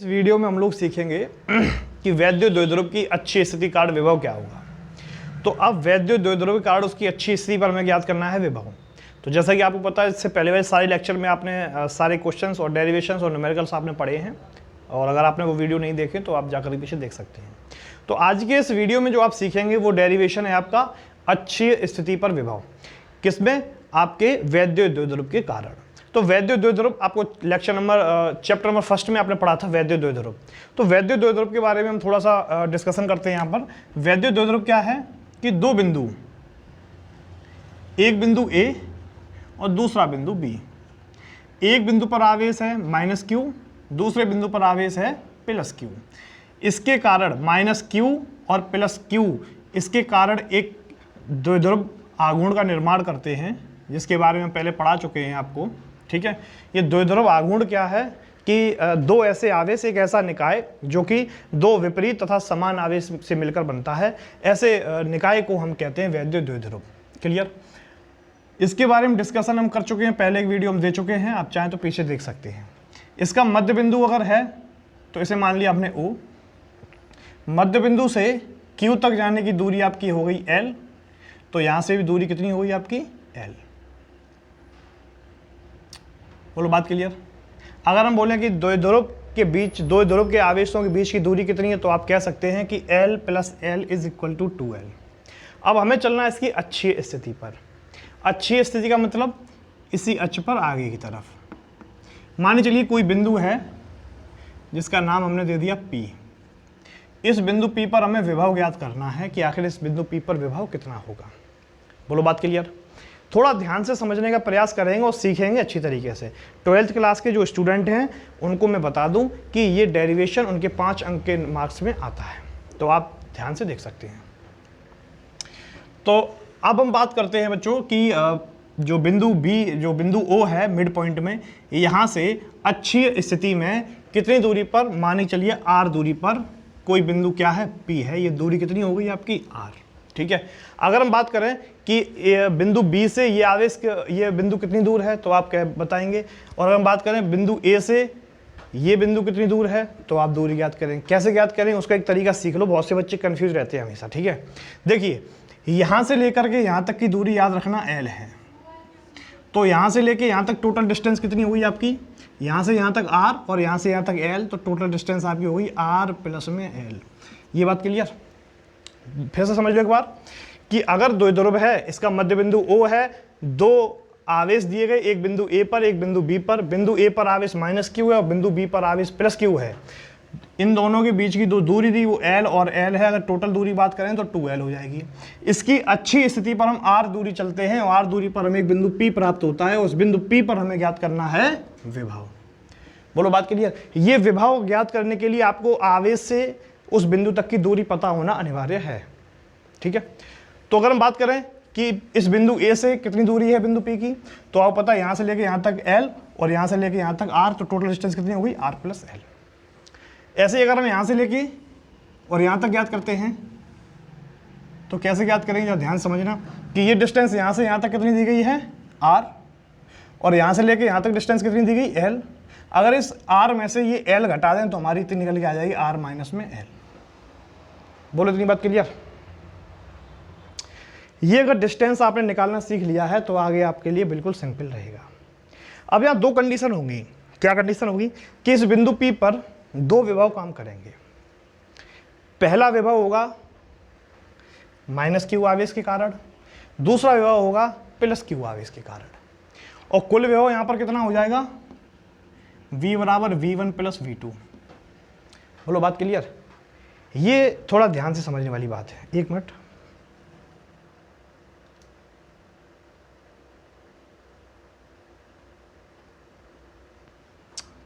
Video में हम लोग सीखेंगे कि वैद्युत द्विध्रुव की अच्छी स्थिति कारण विभव क्या होगा। तो अब वैद्युत द्विध्रुव कारण उसकी अच्छी स्थिति पर हमें ज्ञात करना है विभव। तो जैसा कि आपको पता है, इससे पहले वाले सारे लेक्चर में आपने सारे क्वेश्चंस और डेरिवेशंस और न्यूमेरिकल्स आपने पढ़े हैं, और अगर आपने वो वीडियो नहीं देखे तो आप जाकर पीछे देख सकते हैं। तो आज के इस वीडियो में जो आप सीखेंगे वो डेरिवेशन है आपका अच्छी स्थिति पर विभव, किसमें? आपके वैद्युत द्विध्रुव के कारण। तो वैद्युत द्विध्रुव आपको चैप्टर नंबर फर्स्ट में आपने पढ़ा था वैद्युत द्विध्रुव। तो वैद्युत द्विध्रुव के बारे में हम थोड़ा सा डिस्कशन करते हैं। यहाँ पर वैद्युत द्विध्रुव क्या है कि दो बिंदु, एक बिंदु A और दूसरा बिंदु B। एक बिंदु पर आवेश है -q, दूसरे बिंदु पर आवेश है +q। इसके कारण -q और +q, इसके कारण एक द्विध्रुव आघूर्ण का निर्माण करते हैं, जिसके बारे में पहले पढ़ा चुके हैं आपको। ठीक है, ये द्विध्रुव आघूर्ण क्या है कि दो ऐसे आवेश, एक ऐसा निकाय जो कि दो विपरीत तथा समान आवेश से मिलकर बनता है, ऐसे निकाय को हम कहते हैं वैद्युत द्विध्रुव। क्लियर? इसके बारे में डिस्कशन हम कर चुके हैं, पहले एक वीडियो हम दे चुके हैं, आप चाहें तो पीछे देख सकते हैं। इसका मध्य बिंदु अगर है तो इसे मान लिया आपने O। मध्य बिंदु से Q तक जाने की दूरी आपकी हो गई L, तो यहां से भी दूरी कितनी हो गई आपकी L। बोलो बात क्लियर? अगर हम बोलें कि द्विध्रुव के बीच, दो ध्रुव के आवेशों के बीच की दूरी कितनी है, तो आप कह सकते हैं कि L + L = 2L। अब हमें चलना है इसकी अच्छी स्थिति पर। अच्छी स्थिति का मतलब इसी अक्ष पर आगे की तरफ। मान चलिए कोई बिंदु है जिसका नाम हमने दे दिया P। इस बिंदु P पर हमें विभव ज्ञात करना है कि आखिर इस बिंदु P पर विभव कितना होगा। बोलो बात क्लियर? थोड़ा ध्यान से समझने का प्रयास करेंगे और सीखेंगे अच्छी तरीके से। 12th क्लास के जो स्टूडेंट हैं उनको मैं बता दूं कि ये डेरिवेशन उनके 5 अंक के मार्क्स में आता है, तो आप ध्यान से देख सकते हैं। तो अब हम बात करते हैं बच्चों कि जो बिंदु B, जो बिंदु O है मिड पॉइंट में, यहाँ से अच्छी स्थिति में कितनी दूरी पर, मानी चलिए R दूरी पर कोई बिंदु क्या है P है, ये दूरी कितनी हो गई आपकी R। ठीक है, अगर हम बात करें कि बिंदु B से ये आवेश, ये बिंदु कितनी दूर है, तो आप क्या बताएंगे। और अगर हम बात करें बिंदु A से ये बिंदु कितनी दूर है, तो आप दूरी ज्ञात करें। कैसे ज्ञात करें उसका एक तरीका सीख लो, बहुत से बच्चे कंफ्यूज रहते हैं हमेशा। ठीक है, देखिए यहाँ से लेकर के यहाँ तक की दूरी याद रखना L है, तो यहाँ से लेके यहाँ तक टोटल डिस्टेंस कितनी हुई आपकी, यहाँ से यहाँ तक R और यहाँ से यहाँ तक L, तो टोटल डिस्टेंस आपकी हो गई R + में L। ये बात क्लियर? फिर से समझ लो एक बार कि अगर द्विध्रुव है, इसका मध्य बिंदु O है, दो आवेश दिए गए, एक बिंदु A पर एक बिंदु B पर। बिंदु A पर आवेश -q है और बिंदु B पर आवेश +q है। इन दोनों के बीच की दो दूरी दी वो L और L है। अगर टोटल दूरी बात करें तो 2L हो जाएगी। इसकी अच्छी स्थिति पर हम R दूरी चलते हैं और R दूरी पर हमें एक बिंदु P प्राप्त होता है। उस बिंदु P पर हमें ज्ञात करना है विभव। बोलो बात क्लियर? ये विभव ज्ञात करने के लिए आपको आवेश से उस बिंदु तक की दूरी पता होना अनिवार्य है। ठीक है, तो अगर हम बात करें कि इस बिंदु A से कितनी दूरी है बिंदु P की, तो आपको पता है यहाँ से लेके यहाँ तक L और यहाँ से लेके यहाँ तक R, तो टोटल डिस्टेंस कितनी हो गई R + L। ऐसे ही अगर हम यहाँ से लेके और यहाँ तक ज्ञात करते हैं तो कैसे ज्ञात करेंगे, जरा ध्यान समझना कि ये डिस्टेंस यहाँ से यहाँ तक कितनी दी गई है R, और यहाँ से लेके यहाँ तक डिस्टेंस कितनी दी गई L। अगर इस R में से ये L घटा दें तो हमारी इतनी निकल के आ जाएगी R - में L। बोलो इतनी बात क्लियर? ये अगर डिस्टेंस आपने निकालना सीख लिया है तो आगे आपके लिए बिल्कुल सिंपल रहेगा। अब यहाँ दो कंडीशन होंगी। क्या कंडीशन होगी कि इस बिंदु P पर दो विभव काम करेंगे। पहला विभव होगा -q आवेश के कारण, दूसरा विभव होगा +q आवेश के कारण, और कुल विभव यहां पर कितना हो जाएगा V = V1 + V2। बोलो बात क्लियर? ये थोड़ा ध्यान से समझने वाली बात है। एक मिनट,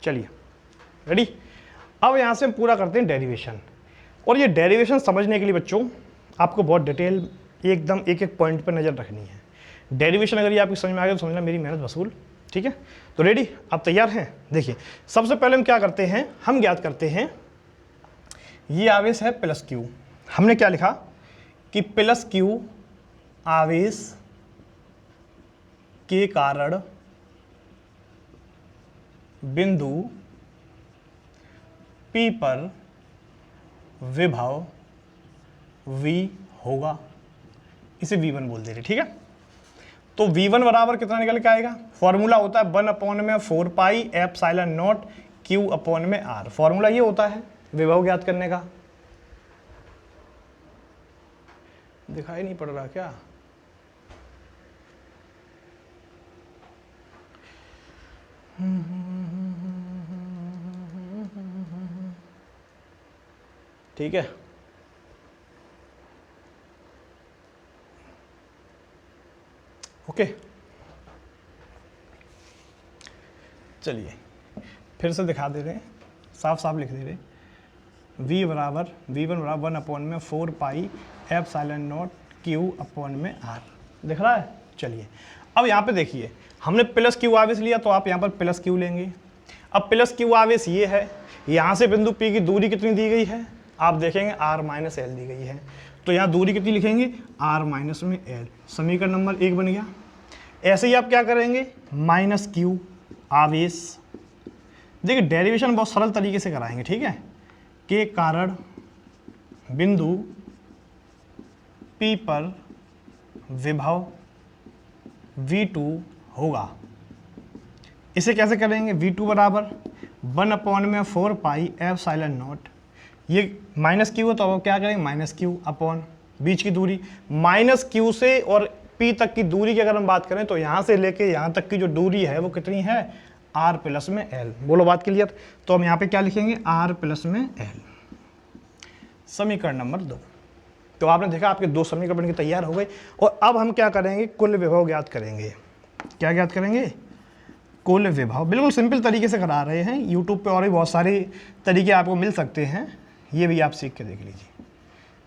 चलिए रेडी। अब यहाँ से हम पूरा करते हैं डेरिवेशन, और ये डेरिवेशन समझने के लिए बच्चों आपको बहुत डिटेल एकदम एक एक पॉइंट पर नज़र रखनी है। डेरिवेशन अगर ये आपकी समझ में आ गया तो समझना मेरी मेहनत वसूल। ठीक है, तो रेडी, आप तैयार हैं? देखिए सबसे पहले हम क्या करते हैं, हम ज्ञात करते हैं ये आवेश है +q। हमने क्या लिखा कि +q आवेश के कारण बिंदु P पर विभव V होगा, इसे V1 बोल दे रहे, ठीक है। तो V1 बराबर कितना निकल के आएगा, फॉर्मूला होता है 1/4 pi epsilon not Q/R। Formula ये होता है विभव ज्ञात करने का। दिखाई नहीं पड़ रहा क्या? ठीक है, ओके। चलिए फिर से दिखा दे रहे हैं, साफ साफ लिख दे रहे हैं। V1 बराबर 1/4 पाई एप्सिलॉन नॉट Q/R, दिख रहा है। चलिए अब यहाँ पे देखिए, हमने प्लस क्यू आवेश लिया तो आप यहाँ पर प्लस क्यू लेंगे। अब प्लस क्यू आवेश ये है, यहाँ से बिंदु P की दूरी कितनी दी गई है, आप देखेंगे R-L दी गई है, तो यहाँ दूरी कितनी लिखेंगे, R-L। समीकरण नंबर 1 बन गया। ऐसे ही आप क्या करेंगे, माइनस क्यू आवेश। देखिए डेरिवेशन बहुत सरल तरीके से कराएंगे, ठीक है। के कारण बिंदु P पर विभव V2 होगा। इसे कैसे करेंगे, V2 बराबर 1/4 पाई एप्सिलॉन नॉट, ये माइनस क्यू है तो अब क्या करेंगे, माइनस क्यू अपॉन बीच की दूरी। माइनस क्यू से और P तक की दूरी की अगर हम बात करें तो यहाँ से लेके यहाँ तक की जो दूरी है वो कितनी है, R+L। बोलो बात क्लियर। तो हम यहाँ पे क्या लिखेंगे, R+L। समीकरण नंबर 2। तो आपने देखा आपके 2 समीकरण बनके तैयार हो गए। और अब हम क्या करेंगे, कुल विभव ज्ञात करेंगे। क्या ज्ञात करेंगे, कुल विभव। बिल्कुल सिंपल तरीके से करा रहे हैं, यूट्यूब पे और भी बहुत सारे तरीके आपको मिल सकते हैं, ये भी आप सीख के देख लीजिए।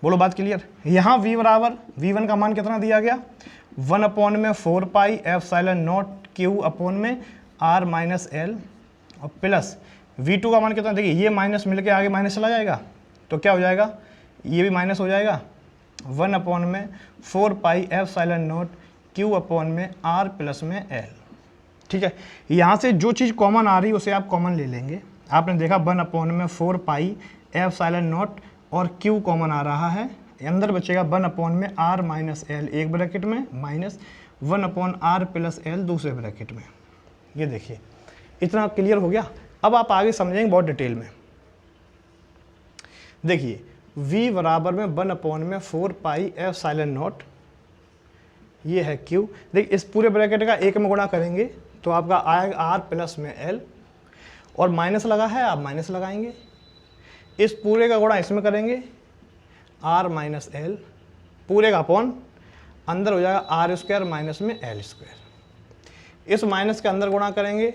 बोलो बात क्लियर। यहाँ V बराबर V1 का मान कितना दिया गया, 1/4 पाई एप्सिलॉन नॉट Q/R-L और प्लस V2 का मान कितना, देखिए ये माइनस मिलके आगे माइनस चला जाएगा तो क्या हो जाएगा, ये भी माइनस हो जाएगा, 1/4 पाई एप्सिलॉन नॉट Q/R+L। ठीक है, यहाँ से जो चीज़ कॉमन आ रही है उसे आप कॉमन ले लेंगे। आपने देखा 1/4 पाई एप्सिलॉन नॉट और Q कॉमन आ रहा है, अंदर बचेगा 1/R-L एक ब्रैकेट में माइनस 1/R+L दूसरे ब्रैकेट में। ये देखिए इतना क्लियर हो गया। अब आप आगे समझेंगे बहुत डिटेल में। देखिए V बराबर में 1/4 पाई एप्सिलॉन नॉट, ये है Q। देखिए इस पूरे ब्रैकेट का एक में गुणा करेंगे तो आपका आएगा R+L और माइनस लगा है, आप माइनस लगाएंगे। इस पूरे का गुणा इसमें करेंगे R-L पूरे का अपॉन अंदर हो जाएगा R² - L²। इस माइनस के अंदर गुणा करेंगे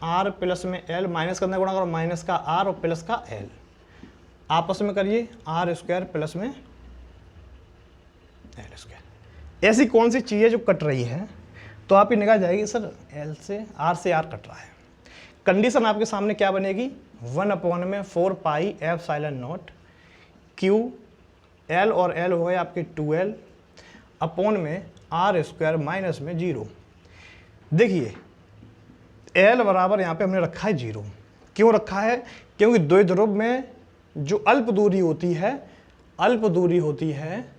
R+L, माइनस के अंदर गुणा करो माइनस का R और प्लस का L, आपस में करिए R² - L²। ऐसी कौन सी चीज़ है जो कट रही है, तो आपकी निगाह जाएगी सर L से R कट रहा है। कंडीशन आपके सामने क्या बनेगी, 1/4 pi epsilon not Q, L और L हो गए आपके 2L अपॉन में R² माइनस में 0। देखिए L बराबर यहाँ पे हमने रखा है 0। क्यों रखा है, क्योंकि द्विध्रुव में जो अल्प दूरी होती है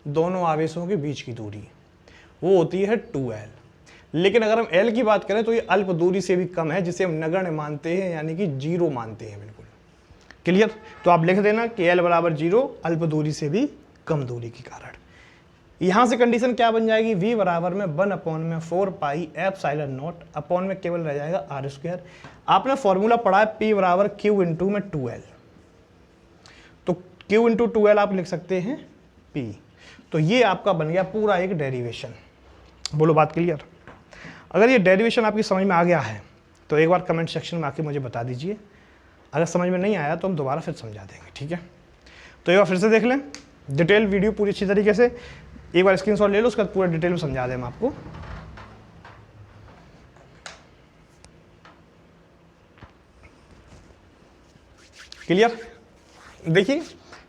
दोनों आवेशों के बीच की दूरी, वो होती है 2L। लेकिन अगर हम L की बात करें तो ये अल्प दूरी से भी कम है, जिसे हम नगण्य मानते हैं, यानी कि 0 मानते हैं। बिल्कुल क्लियर। तो आप लिख देना कि L बराबर 0 अल्प दूरी से भी कम दूरी के कारण। यहाँ से कंडीशन क्या बन जाएगी, V बराबर में 1/4 पाई एप्सिलॉन नॉट अपॉन में केवल रह जाएगा R²। आपने फॉर्मूला पढ़ा है P बराबर Q इंटू में 2L, तो Q इंटू 2L आप लिख सकते हैं P। तो ये आपका बन गया पूरा एक डेरिवेशन। बोलो बात क्लियर। अगर ये डेरिवेशन आपकी समझ में आ गया है तो एक बार कमेंट सेक्शन में आके मुझे बता दीजिए। अगर समझ में नहीं आया तो हम दोबारा फिर समझा देंगे, ठीक है। तो एक बार फिर से देख लें डिटेल वीडियो पूरी अच्छी तरीके से, एक बार स्क्रीनशॉट ले लो, उसका पूरा डिटेल में समझा दें हम आपको। क्लियर। देखिए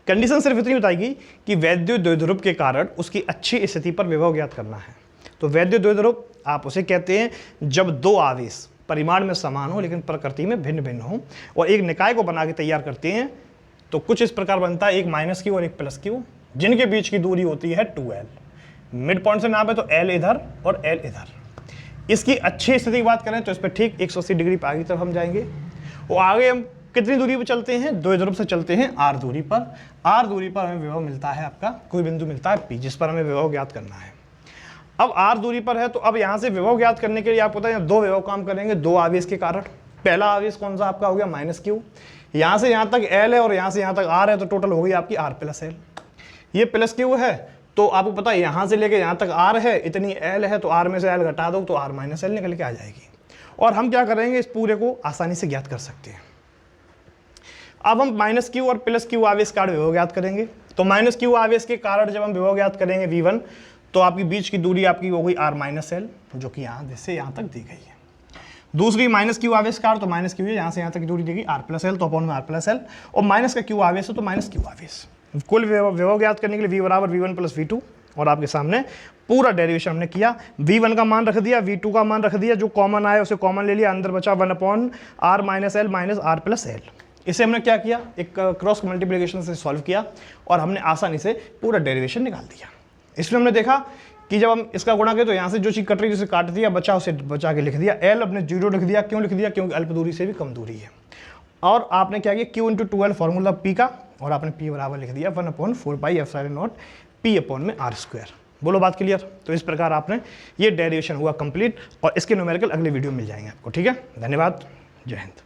कंडीशन सिर्फ इतनी बताएगी कि वैद्युत द्विध्रुव के कारण उसकी अच्छी स्थिति पर विभव ज्ञात करना है। तो वैद्युत द्विध्रुव आप उसे कहते हैं जब दो आवेश परिमाण में समान हो लेकिन प्रकृति में भिन्न भिन्न हो और एक निकाय को बना के तैयार करते हैं, तो कुछ इस प्रकार बनता है, एक माइनस क्यू और एक प्लस क्यू, जिनके बीच की दूरी होती है 2l। मिड पॉइंट से नाप है तो l इधर और l इधर। इसकी अच्छी स्थिति की बात करें तो इस पर ठीक 180 डिग्री पर आगे तरफ हम जाएंगे और आगे हम कितनी दूरी पर चलते हैं, दो ध्रुव से चलते हैं r दूरी पर। r दूरी पर हमें विभव मिलता है, आपका कोई बिंदु मिलता है P, जिस पर हमें विभव ज्ञात करना है। अब r दूरी पर है तो अब यहाँ से विभव ज्ञात करने के लिए आपको पता है दो विभव काम करेंगे, दो आवेश के कारण। पहला आवेश कौन सा आपका हो गया माइनस क्यू, यहाँ से यहाँ तक l है और यहाँ से यहाँ तक r है, तो टोटल हो गई आपकी r प्लस l। ये प्लस क्यू है तो आपको पता है यहाँ से लेके यहाँ तक r है, इतनी l है, तो r में से l घटा दो तो r माइनस l निकल के आ जाएगी। और हम क्या करेंगे, इस पूरे को आसानी से ज्ञात कर सकते हैं। अब हम माइनस क्यू और प्लस क्यू आवेश कारण विभव ज्ञात करेंगे। तो माइनस क्यू आवेश के कारण जब हम विभव ज्ञात करेंगे v1, तो आपकी बीच की दूरी आपकी हो गई r माइनस l, जो कि यहाँ से यहाँ तक दी गई है। दूसरी माइनस क्यू आवेश कार, तो माइनस क्यू है, यहाँ से यहाँ तक की दूरी देगी r प्लस एल, तो अपॉन में r प्लस एल, और माइनस का क्यू आवेश है तो माइनस क्यू आवेश। कुल विभव ज्ञात करने के लिए v बराबर v1 प्लस v2, और आपके सामने पूरा डेरिवेशन हमने किया। v1 का मान रख दिया, v2 का मान रख दिया, जो कॉमन आया उसे कॉमन ले लिया, अंदर बचा 1 upon r minus L minus r plus L. इसे हमने क्या किया, एक क्रॉस मल्टीप्लिकेशन से सॉल्व किया और हमने आसानी से पूरा डेरिवेशन निकाल दिया। इसमें हमने देखा कि जब हम इसका गुणा करें तो यहाँ से जो चीज़ कट रही है उसे काट दिया, बचा उसे बचा के लिख दिया। l अपने 0 लिख दिया, क्यों लिख दिया, क्योंकि अल्प दूरी से भी कम दूरी है। और आपने क्या किया, q into 2l formula p का, और आपने p बराबर लिख दिया 1/4πε0 p अपॉन में r²। बोलो बात क्लियर। तो इस प्रकार आपने ये डेरिवेशन हुआ कंप्लीट, और इसके न्यूमेरिकल अगले वीडियो में मिल जाएंगे आपको। ठीक है, धन्यवाद, जय हिंद।